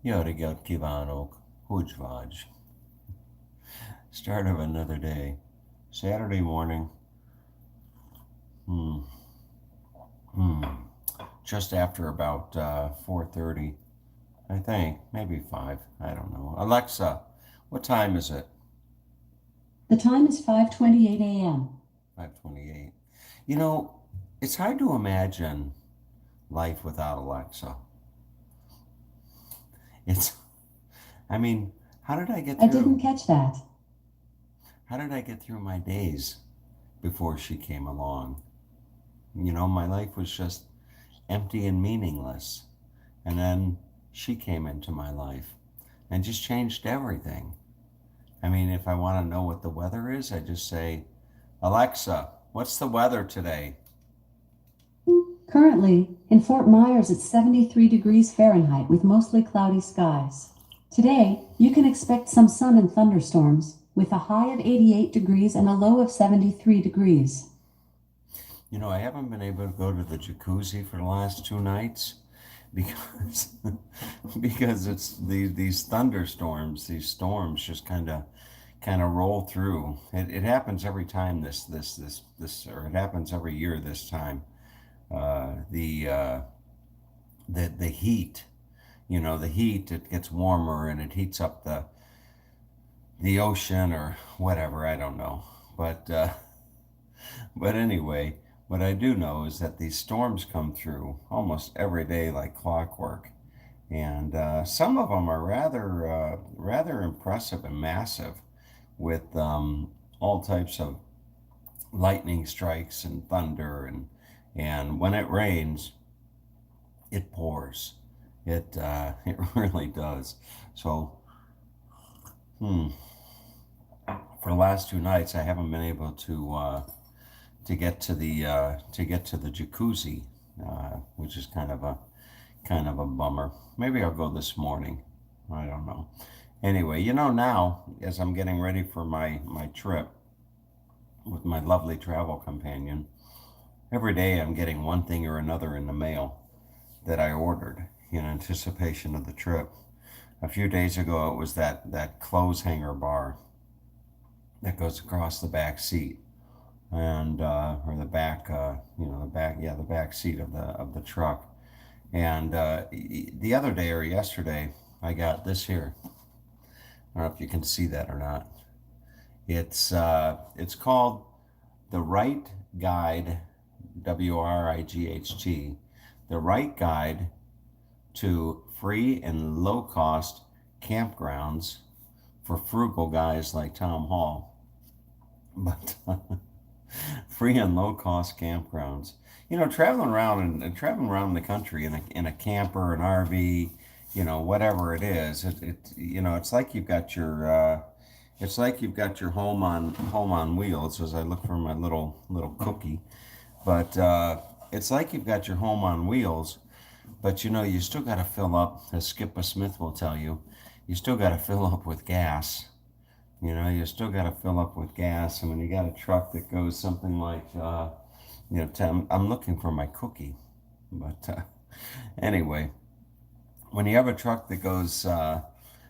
Jöreggelt kívánok, hogy vagy? Start of another day. Saturday morning. Hmm. Hmm. Just after about 4:30, I think. Maybe 5. I don't know. Alexa, what time is it? The time is 5:28 a.m. 5:28. You know, it's hard to imagine life without Alexa. It's, I mean, how did I get I didn't through? catch that. How did I get through my days before she came along? My life was just empty and meaningless. And then she came into my life and just changed everything. I mean, if I want to know what the weather is, I just say, Alexa, what's the weather today? Currently, in Fort Myers, it's 73 degrees Fahrenheit with mostly cloudy skies. Today, you can expect some sun and thunderstorms, with a high of 88 degrees and a low of 73 degrees. I haven't been able to go to the jacuzzi for the last 2 nights because because it's these thunderstorms, these storms just kind of roll through. It happens every time or it happens every year this time. The heat, the heat, it gets warmer and it heats up the ocean or whatever, I don't know. But anyway, what I do know is that these storms come through almost every day like clockwork, and some of them are rather impressive and massive, with all types of lightning strikes and thunder, and when it rains, it pours. It really does. So, hmm, for the last 2 nights, I haven't been able to get to the jacuzzi, which is kind of a bummer. Maybe I'll go this morning. I don't know. Anyway, now as I'm getting ready for my trip with my lovely travel companion, every day I'm getting one thing or another in the mail that I ordered in anticipation of the trip. A few days ago, it was that clothes hanger bar that goes across the back seat and or the back, the back seat of the truck. And the other day or yesterday, I got this here. I don't know if you can see that or not. It's called the Right Guide, WRIGHT, the Right Guide to Free and Low Cost Campgrounds for Frugal Guys like Tom Hall. But free and low cost campgrounds. Traveling around the country in a camper, an RV, whatever it is. It's like you've got your home on wheels. As I look for my little cookie, but it's like you've got your home on wheels. But you still got to fill up, as Skipper Smith will tell you. You still got to fill up with gas. You still got to fill up with gas. And when you got a truck that goes something like, I'm looking for my cookie. But anyway, when you have a truck that goes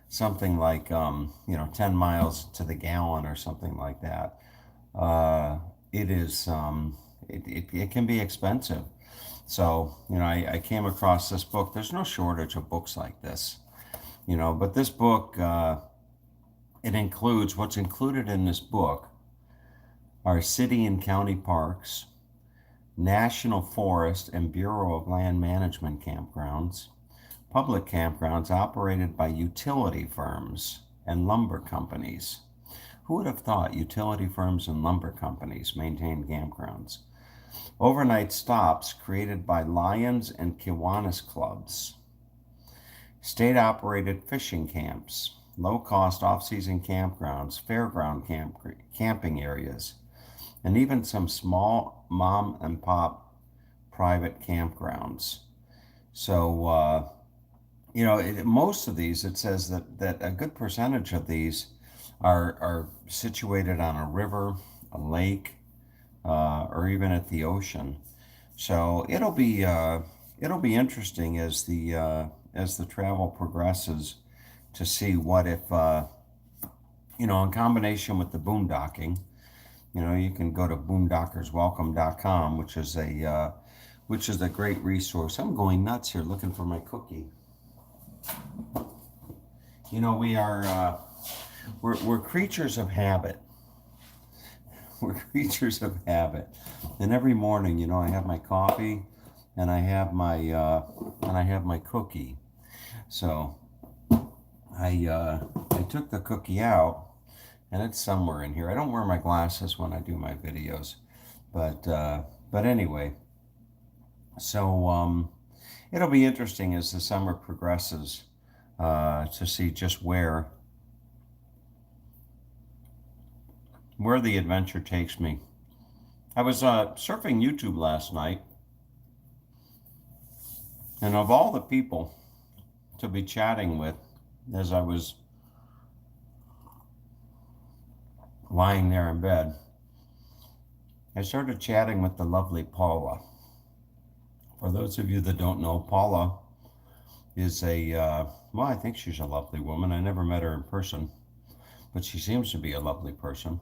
something like, 10 miles to the gallon or something like that, uh, it is, it can be expensive. So, I came across this book. There's no shortage of books like this, but this book, what's included in this book are city and county parks, national forest and Bureau of Land Management campgrounds, public campgrounds operated by utility firms and lumber companies. Who would have thought utility firms and lumber companies maintained campgrounds? Overnight stops created by Lions and Kiwanis clubs, state operated fishing camps, low cost off season campgrounds, camping areas, and even some small mom and pop private campgrounds. So, most of these, it says that a good percentage of these are situated on a river, a lake, or even at the ocean. So it'll be interesting as the travel progresses to see what if, in combination with the boondocking, you can go to boondockerswelcome.com, which is a great resource. I'm going nuts here looking for my cookie. We are we're creatures of habit. We're creatures of habit. And every morning, I have my coffee, and I have my cookie. So I took the cookie out, and it's somewhere in here. I don't wear my glasses when I do my videos, but anyway. So it'll be interesting as the summer progresses to see just where the adventure takes me. I was surfing YouTube last night, and of all the people to be chatting with as I was lying there in bed, I started chatting with the lovely Paula. For those of you that don't know, Paula is I think she's a lovely woman. I never met her in person, but she seems to be a lovely person.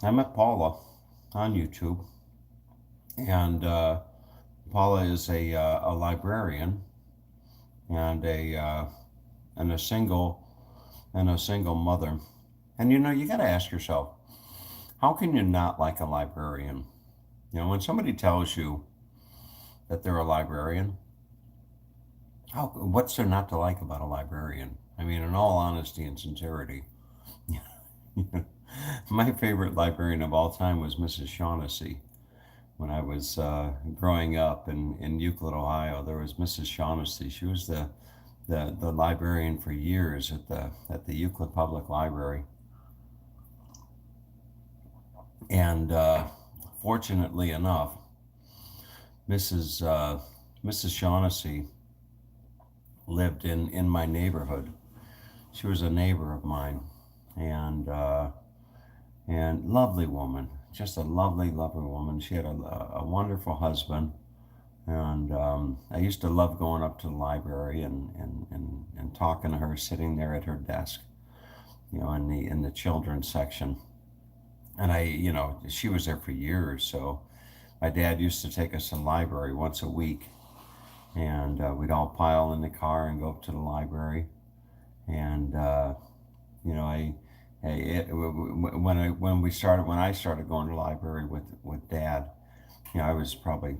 I met Paula on YouTube, and Paula is a librarian and a single mother. And you got to ask yourself, how can you not like a librarian? When somebody tells you that they're a librarian, what's there not to like about a librarian? I mean, in all honesty and sincerity, my favorite librarian of all time was Mrs. Shaughnessy. When I was growing up in Euclid, Ohio, there was Mrs. Shaughnessy. She was the librarian for years at the Euclid Public Library. And fortunately enough, Mrs. Shaughnessy lived in my neighborhood. She was a neighbor of mine, and lovely woman, just a lovely woman. She had a wonderful husband, and I used to love going up to the library and talking to her, sitting there at her desk, in the children's section. And she was there for years, so my dad used to take us to the library once a week, and we'd all pile in the car and go up to the library. And when I started going to the library with Dad, I was probably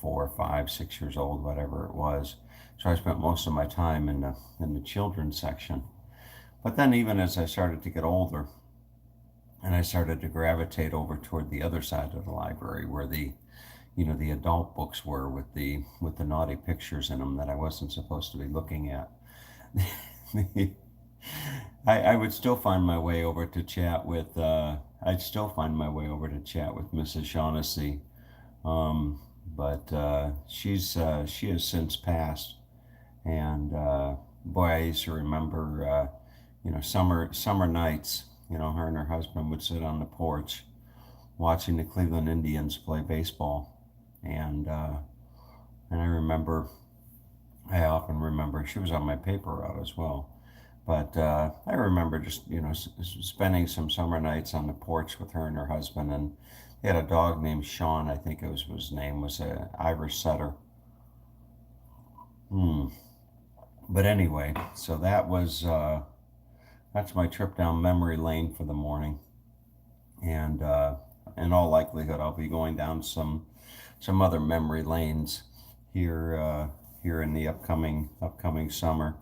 4, 5, 6 years old, whatever it was. So I spent most of my time in the children's section. But then, even as I started to get older, and I started to gravitate over toward the other side of the library, where the adult books were with the naughty pictures in them that I wasn't supposed to be looking at. I would still find my way over to chat with. I'd still find my way over to chat with Mrs. Shaughnessy, but she has since passed. And boy, I used to remember, summer nights. Her and her husband would sit on the porch, watching the Cleveland Indians play baseball, and I often remember she was on my paper route as well. But I remember just, spending some summer nights on the porch with her and her husband, and they had a dog named Sean. I think his name was a Irish setter. But anyway, so that's my trip down memory lane for the morning, and in all likelihood, I'll be going down some other memory lanes here in the upcoming summer.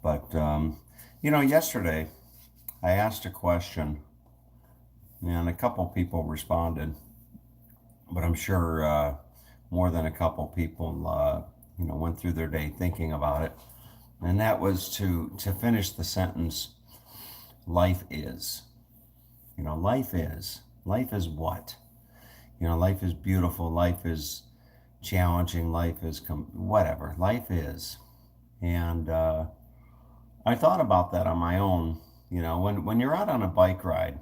But yesterday I asked a question, and a couple people responded, but I'm sure more than a couple people went through their day thinking about it, and that was to finish the sentence, life is. Life is what? Life is beautiful, life is challenging, life is whatever, life is. And I thought about that on my own. When you're out on a bike ride.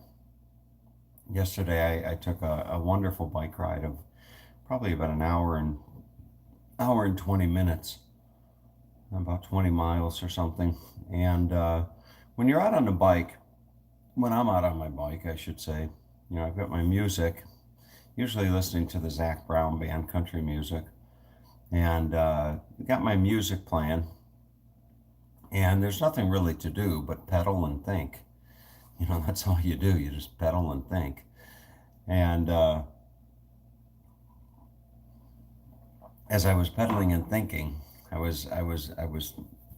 Yesterday I took a wonderful bike ride of probably about an hour and 20 minutes. about 20 miles or something. And when you're out on the bike, when I'm out on my bike, I should say, I've got my music, usually listening to the Zac Brown Band country music, and got my music playing. And there's nothing really to do but pedal and think. That's all you do. You just pedal and think. And as I was pedaling and thinking, I was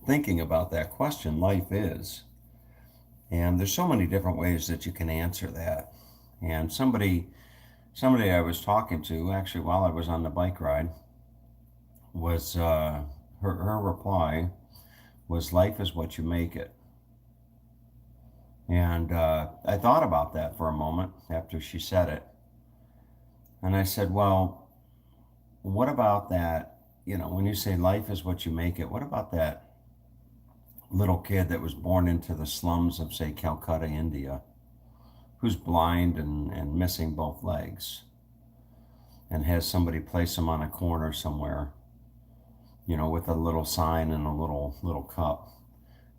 thinking about that question, life is. And there's so many different ways that you can answer that. And somebody I was talking to, actually while I was on the bike ride, was her reply was, life is what you make it. And I thought about that for a moment after she said it. And I said, well, what about that? When you say life is what you make it, what about that little kid that was born into the slums of, say, Calcutta, India, who's blind and missing both legs, and has somebody place him on a corner somewhere, with a little sign and a little cup,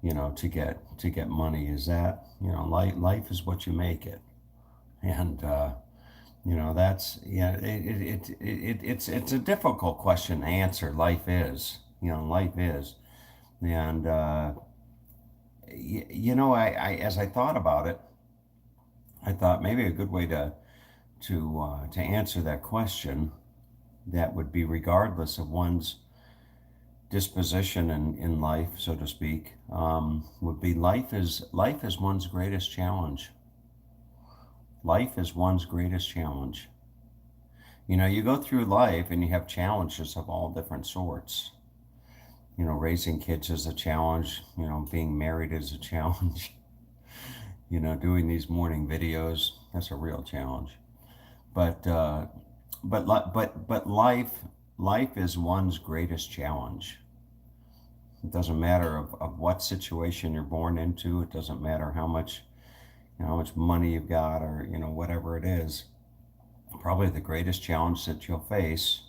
to get money? Is that, life is what you make it. And that's, yeah, it's a difficult question to answer. Life is, life is. And I as I thought about it, I thought maybe a good way to answer that question, that would be regardless of one's disposition in life, so to speak, would be, life is one's greatest challenge. Life is one's greatest challenge. You go through life and you have challenges of all different sorts. Raising kids is a challenge. Being married is a challenge. Doing these morning videos, that's a real challenge. But life is one's greatest challenge. It doesn't matter of what situation you're born into. It doesn't matter how much money you've got, or whatever it is. Probably the greatest challenge that you'll face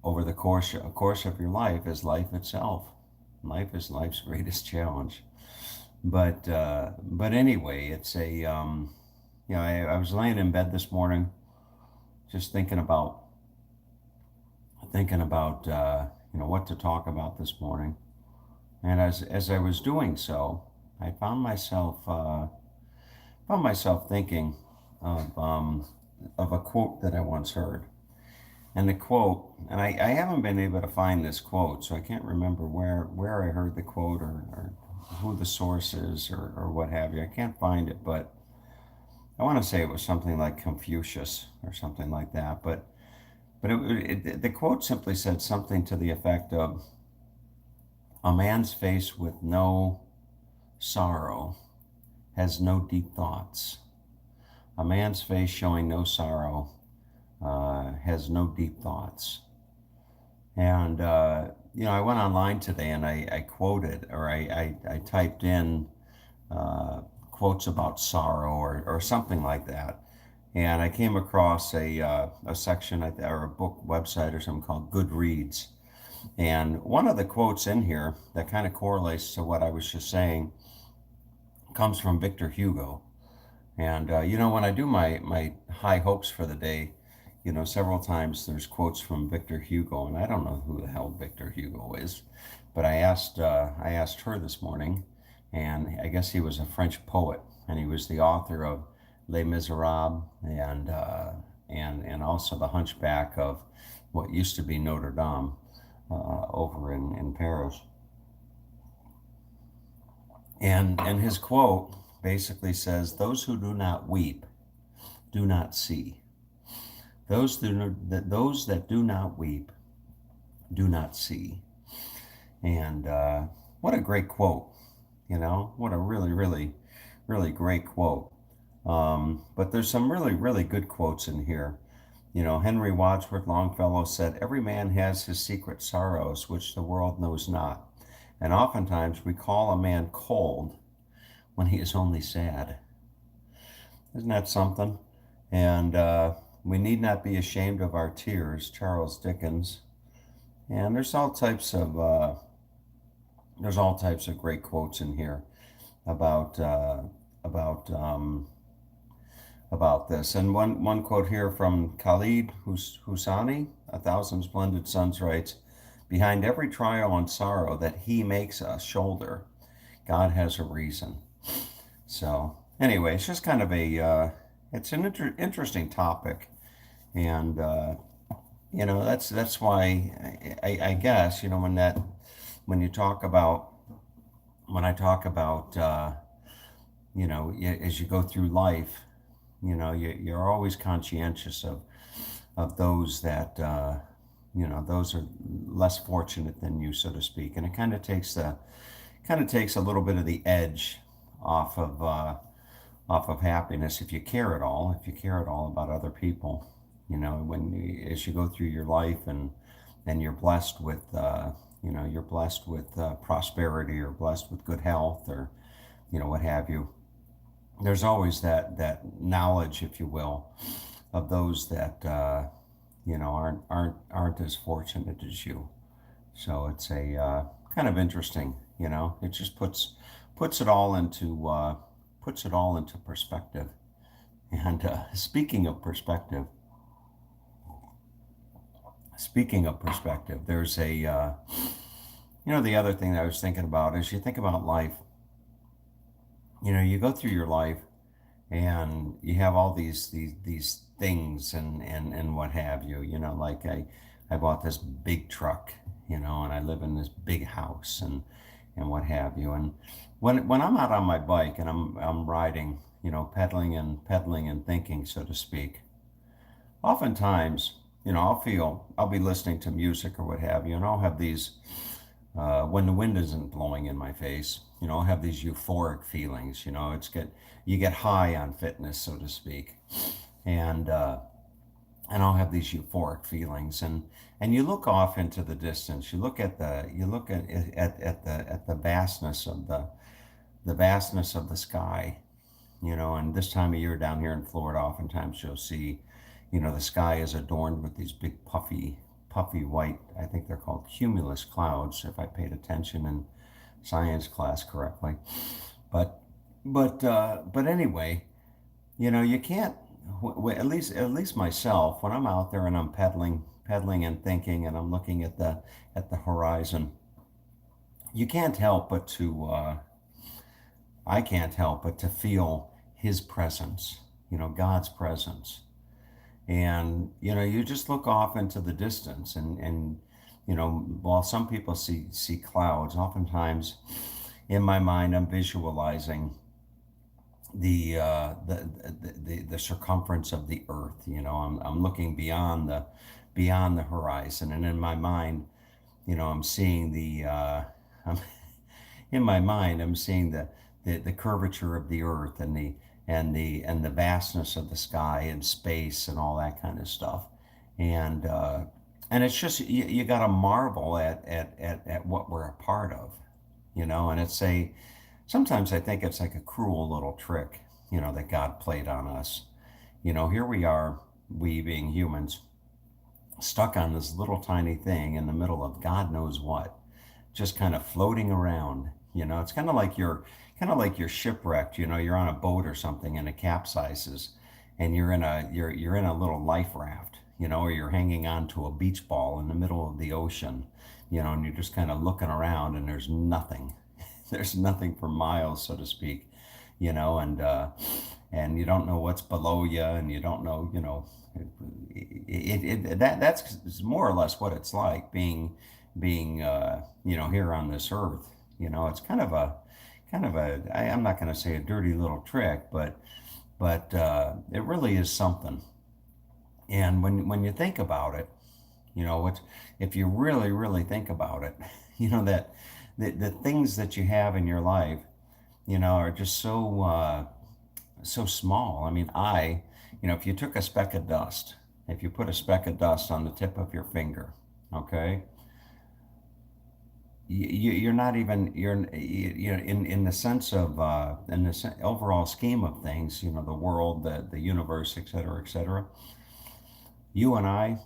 over the course of your life is life itself. Life is life's greatest challenge. But anyway, it's a I was laying in bed this morning, just thinking about what to talk about this morning. And as I was doing so, I found myself thinking of a quote that I once heard. And the quote, and I haven't been able to find this quote, so I can't remember where I heard the quote, or who the source is, or what have you. I can't find it, but I want to say it was something like Confucius or something like that. But the quote simply said something to the effect of, a man's face with no sorrow has no deep thoughts. A man's face showing no sorrow has no deep thoughts. And I went online today and I quoted, or I typed in quotes about sorrow, or something like that. And I came across a section, or a book website or something, called Goodreads. And one of the quotes in here that kind of correlates to what I was just saying comes from Victor Hugo. And when I do my high hopes for the day, several times there's quotes from Victor Hugo, and I don't know who the hell Victor Hugo is, but I asked her this morning, and I guess he was a French poet, and he was the author of Les Miserables, and also The Hunchback of what used to be Notre Dame, over in Paris. And his quote basically says, those who do not weep do not see. Those that do not weep do not see. And what a great quote, what a really, really, really great quote. But there's some really, really good quotes in here. Henry Wadsworth Longfellow said, every man has his secret sorrows, which the world knows not. And oftentimes we call a man cold when he is only sad. Isn't that something? And we need not be ashamed of our tears, Charles Dickens. And there's all types of great quotes in here about about um, about this. And one quote here from Khalid Husani, A Thousand Splendid Suns writes, "Behind every trial and sorrow that He makes us shoulder, God has a reason." So anyway, it's just kind of it's an interesting topic, and that's why I guess when you talk about when I talk about as you go through life, you're always conscientious of those that those are less fortunate than you, so to speak, and it kind of takes a little bit of the edge off off of happiness if you care at all about other people. As you go through your life and you're blessed with prosperity, or blessed with good health, or what have you, there's always that knowledge, if you will, of those that aren't as fortunate as you. So it's a kind of interesting. It just puts it all into perspective. And speaking of perspective, there's the other thing that I was thinking about is, you think about life. You go through your life and you have all these things and what have you. Like I bought this big truck, and I live in this big house and what have you. And when I'm out on my bike and I'm riding, pedaling and thinking, so to speak, oftentimes, I'll be listening to music or what have you, and I'll have these when the wind isn't blowing in my face, I'll have these euphoric feelings. You get high on fitness, so to speak, and I'll have these euphoric feelings, and you look off into the distance. You look at the vastness of the vastness of the sky, and this time of year down here in Florida, oftentimes you'll see, the sky is adorned with these big puffy white, I think they're called cumulus clouds, if I paid attention in science class correctly. But but anyway, you can't. At least myself, when I'm out there and I'm pedaling and thinking, and I'm looking at the horizon, you can't help but to I can't help but to feel His presence, God's presence. And you just look off into the distance, and while some people see clouds, oftentimes in my mind I'm visualizing the circumference of the earth. I'm looking beyond the horizon, and in my mind, I'm seeing I'm, in my mind, I'm seeing the curvature of the earth, and the vastness of the sky and space and all that kind of stuff. And it's just, you got to marvel at what we're a part of, and sometimes I think it's like a cruel little trick, that God played on us. Here we are, we being humans, stuck on this little tiny thing in the middle of God knows what, just kind of floating around. It's kind of like you're shipwrecked. You're on a boat or something and it capsizes, and you're in a little life raft, or you're hanging on to a beach ball in the middle of the ocean, and you're just kind of looking around, and there's nothing. There's nothing for miles, so to speak, and you don't know what's below you, and you don't know, that's more or less what it's like being here on this earth. It's I'm not going to say a dirty little trick, but it really is something. And when you think about it, if you really think about it, that the things that you have in your life, are just so small. I mean, if you took a speck of dust, if you put a speck of dust on the tip of your finger, okay, you're not even, in the sense of in the overall scheme of things, the world, the universe, et cetera, you and I,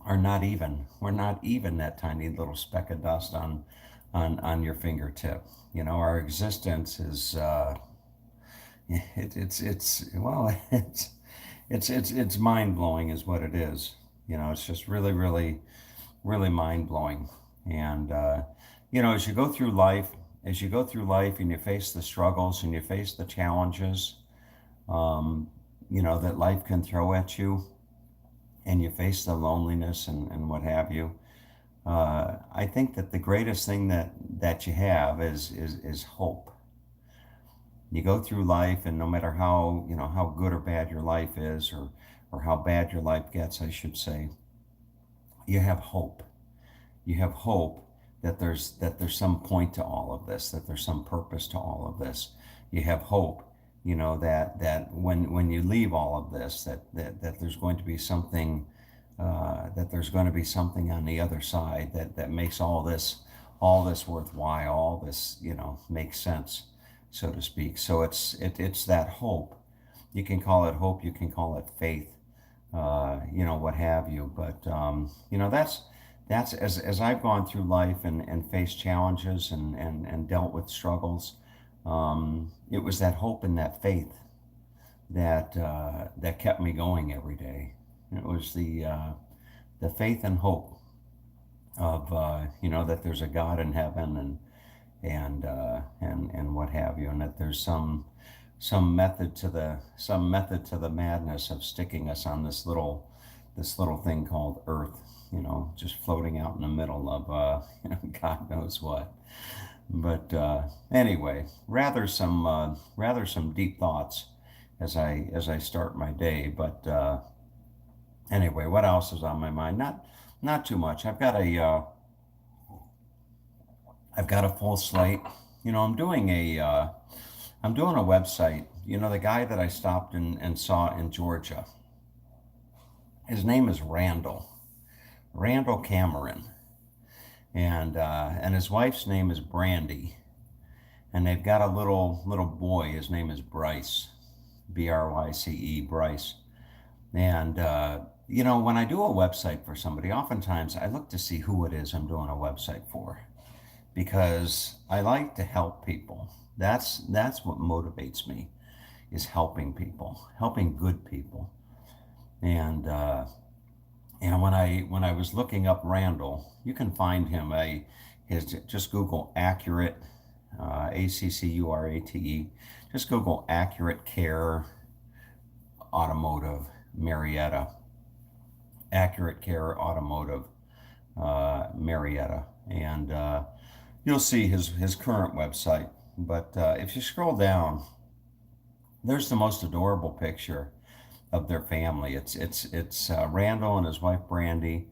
are not even. We're not even that tiny little speck of dust on your fingertip. You know, our existence is it's well it's mind blowing is what it is. You know, it's just really mind blowing. And you know, as you go through life and you face the struggles and you face the challenges, um, you know, that life can throw at you, and you face the loneliness and what have you. I think that the greatest thing that you have is hope. You go through life, and no matter how, you know, how good or bad your life is, or how bad your life gets, I should say, you have hope. You have hope that there's some point to all of this, that there's some purpose to all of this. You have hope, you know, that when you leave all of this, that there's going to be something, that there's going to be something on the other side that makes all this worthwhile, all this, you know, makes sense, so to speak. So it's that hope. You can call it hope, you can call it faith, you know, what have you. But you know, that's as I've gone through life and faced challenges and dealt with struggles. It was that hope and that faith that kept me going every day. It was the faith and hope of you know, that there's a God in heaven, and what have you, and that there's some method to the madness of sticking us on this little thing called Earth, you know, just floating out in the middle of you know, God knows what. But anyway, rather some deep thoughts as I start my day. But anyway, what else is on my mind? Not too much. I've got a full slate. You know, I'm doing a website. You know, the guy that I stopped and saw in Georgia, his name is Randall Cameron, and his wife's name is Brandy, and they've got a little boy. His name is Bryce, Bryce, Bryce. And you know, when I do a website for somebody, oftentimes I look to see who it is I'm doing a website for, because I like to help people. That's what motivates me, is helping people, helping good people. And when I was looking up Randall, you can find him. His just Google Accurate, Accurate. Just Google Accurate Care Automotive Marietta. Accurate Care Automotive Marietta, and you'll see his current website. But if you scroll down, there's the most adorable picture of their family. It's Randall and his wife Brandy,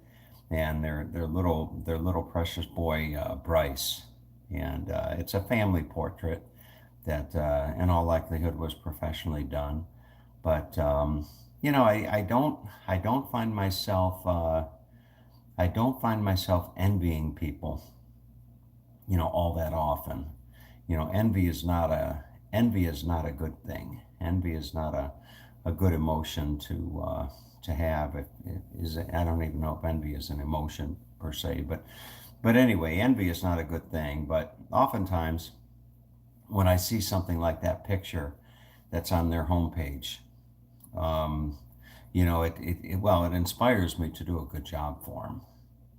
and their little precious boy Bryce, and it's a family portrait that, in all likelihood, was professionally done. But you know, I don't find myself I don't find myself envying people, you know, all that often. You know, envy is not a good thing. Envy is not a good emotion to have. I don't even know if envy is an emotion per se, but anyway, envy is not a good thing. But oftentimes, when I see something like that picture that's on their homepage, um, you know, it inspires me to do a good job for them.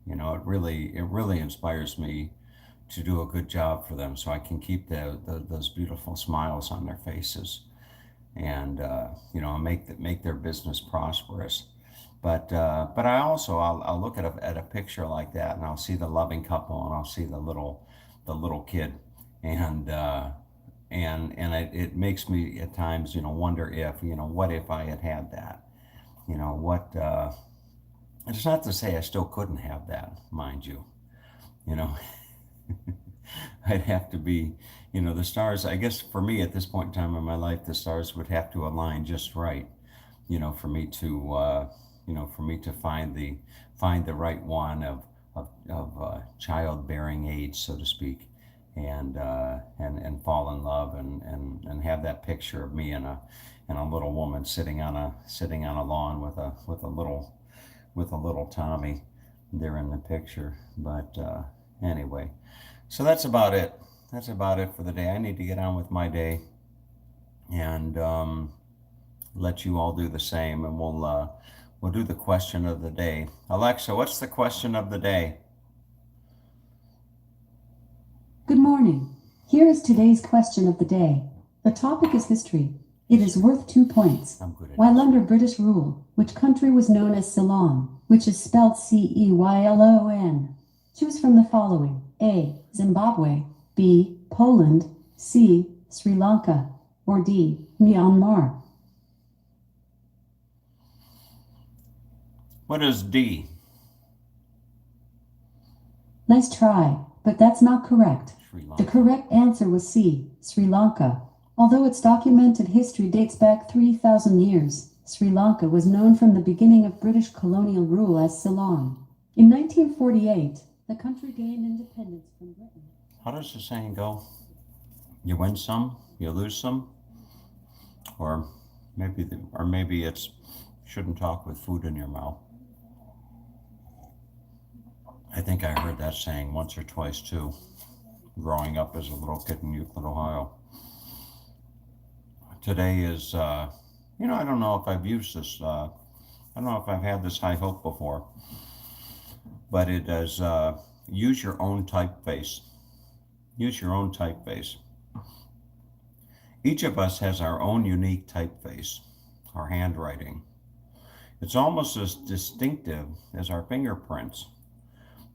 You know, it really inspires me to do a good job for them, so I can keep those beautiful smiles on their faces, and you know, make their business prosperous. But I'll look at a picture like that, and I'll see the loving couple, and I'll see the little kid, and it makes me at times, you know, wonder if, you know, what if I had that, you know, what. It's not to say I still couldn't have that, mind you. You know, I'd have to be, you know, the stars. I guess for me at this point in time in my life, the stars would have to align just right, you know, for me to, you know, for me to find the right one of childbearing age, so to speak, and fall in love, and have that picture of me and a little woman sitting on a lawn with a with a little Tommy there in the picture. But anyway, so that's about it. That's about it for the day. I need to get on with my day and let you all do the same, and we'll do the question of the day. Alexa, what's the question of the day? Good morning. Here is today's question of the day. The topic is history. It is worth 2 points. I'm good at While under British rule, which country was known as Ceylon, which is spelled Ceylon? Choose from the following: A. Zimbabwe, B. Poland, C. Sri Lanka, or D. Myanmar. What is D? Nice try, but that's not correct. Sri The Lanka. correct answer was C. Sri Lanka. Although its documented history dates back 3,000 years, Sri Lanka was known from the beginning of British colonial rule as Ceylon. In 1948, the country gained independence from Britain. How does the saying go? You win some, you lose some, or maybe it's shouldn't talk with food in your mouth. I think I heard that saying once or twice too, growing up as a little kid in Euclid, Ohio. Today is, I don't know if I've used this, I don't know if I've had this high hope before, but it is, use your own typeface. Use your own typeface. Each of us has our own unique typeface, our handwriting. It's almost as distinctive as our fingerprints.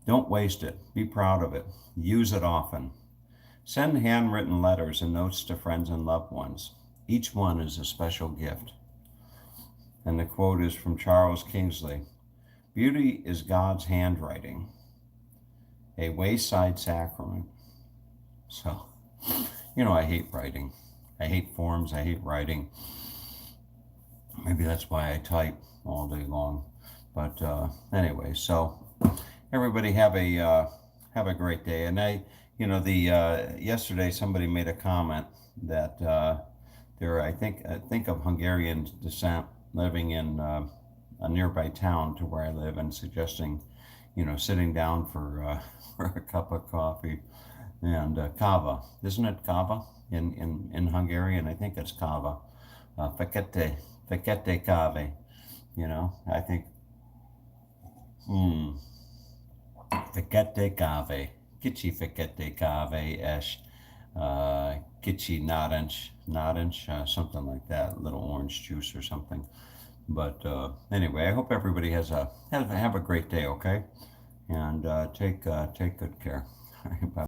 Don't waste it. Be proud of it. Use it often. Send handwritten letters and notes to friends and loved ones. Each one is a special gift. And the quote is from Charles Kingsley. Beauty is God's handwriting, a wayside sacrament. So, I hate writing. I hate forms. I hate writing. Maybe that's why I type all day long. But anyway, so everybody have a great day. And yesterday somebody made a comment that I think of Hungarian descent living in a nearby town to where I live, and suggesting, sitting down for for a cup of coffee and kava. Isn't it kava in Hungarian? I think it's kava. Fekete kave. I think. Fekete kave. Kicsi fekete kave es. Kicsi narancs, something like that. Little orange juice or something. But anyway, I hope everybody have a great day. Okay, and take good care. Bye.